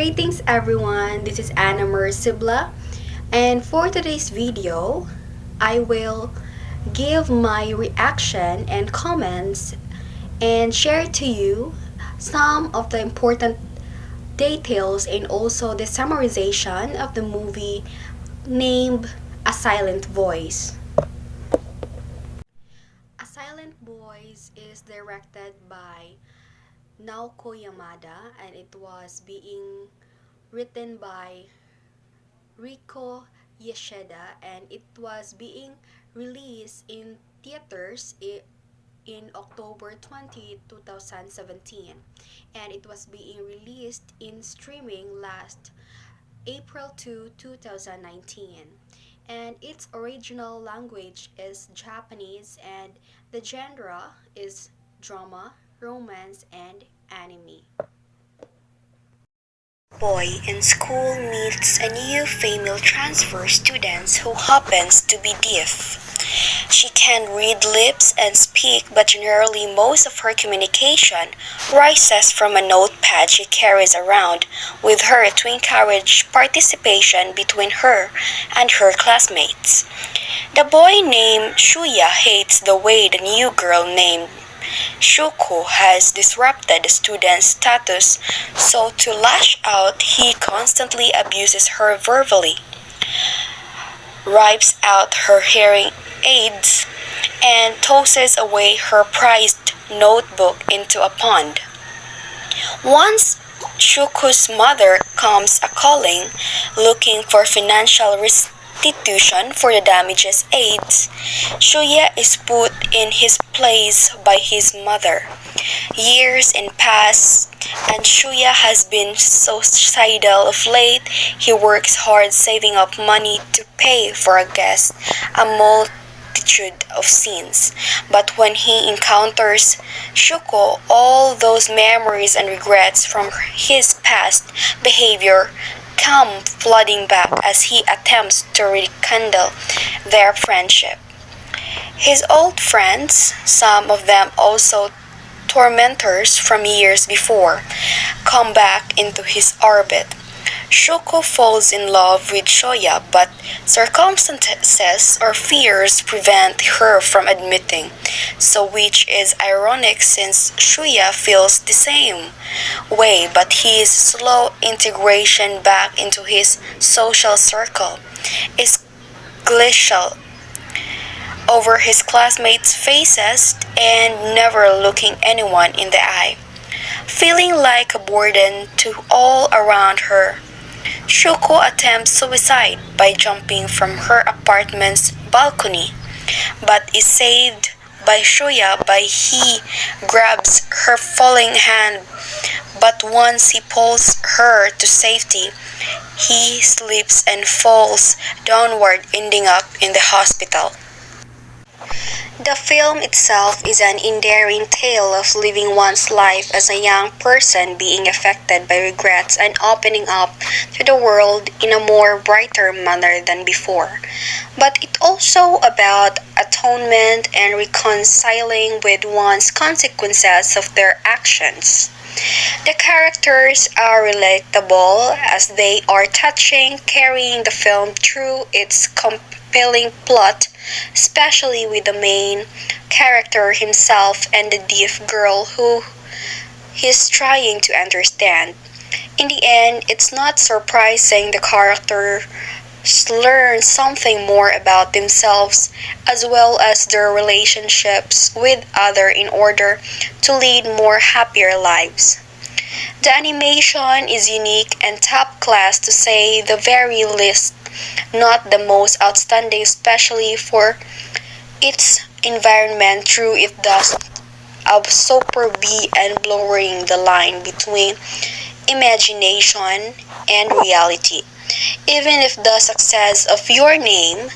Greetings everyone, this is Anna Mersibla, and for today's video, I will give my reaction and comments and share to you some of the important details and also the summarization of the movie named A Silent Voice. A Silent Voice is directed by Naoko Yamada and it was being written by Riko Yeshida and it was being released in theaters in October 20, 2017 and it was being released in streaming last April 2, 2019 and its original language is Japanese and the genre is drama, romance, and anime. Boy in school meets a new female transfer student who happens to be deaf. She can read lips and speak, but generally most of her communication rises from a notepad she carries around with her to encourage participation between her and her classmates. The boy named Shuya hates the way the new girl named Shuko has disrupted the student's status, so to lash out, he constantly abuses her verbally, rips out her hearing aids, and tosses away her prized notebook into a pond. Once Shuko's mother comes a-calling, looking for financial restitution for the damages aids, Shuya is put in his place by his mother. Years pass, and Shuya has been suicidal of late. He works hard saving up money to pay for a guest, a multitude of scenes. But when he encounters Shuko, all those memories and regrets from his past behavior come flooding back as he attempts to rekindle their friendship. His old friends, some of them also tormentors from years before, come back into his orbit. Shuko falls in love with Shoya, but circumstances or fears prevent her from admitting, so which is ironic since Shuya feels the same way, but his slow integration back into his social circle is glacial over his classmates' faces and never looking anyone in the eye. Feeling like a burden to all around her, Shuko attempts suicide by jumping from her apartment's balcony, but is saved by Shuya by he grabs her falling hand, but once he pulls her to safety, he slips and falls downward, ending up in the hospital. The film itself is an endearing tale of living one's life as a young person being affected by regrets and opening up to the world in a more brighter manner than before. But it's also about atonement and reconciling with one's consequences of their actions. The characters are relatable as they are touching, carrying the film through its compelling plot, especially with the main character himself and the deaf girl who he's trying to understand. In the end, it's not surprising the characters learn something more about themselves as well as their relationships with others in order to lead more happier lives. The animation is unique and top class to say the very least, not the most outstanding, especially for its environment through it does a superb and blurring the line between imagination and reality. Even if the success of Your Name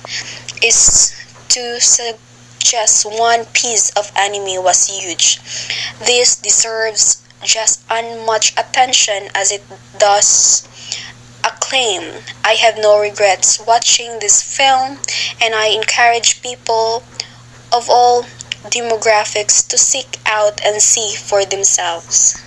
is to suggest one piece of anime was huge, this deserves just as much attention as it does acclaim. I have no regrets watching this film, and I encourage people of all demographics to seek out and see for themselves.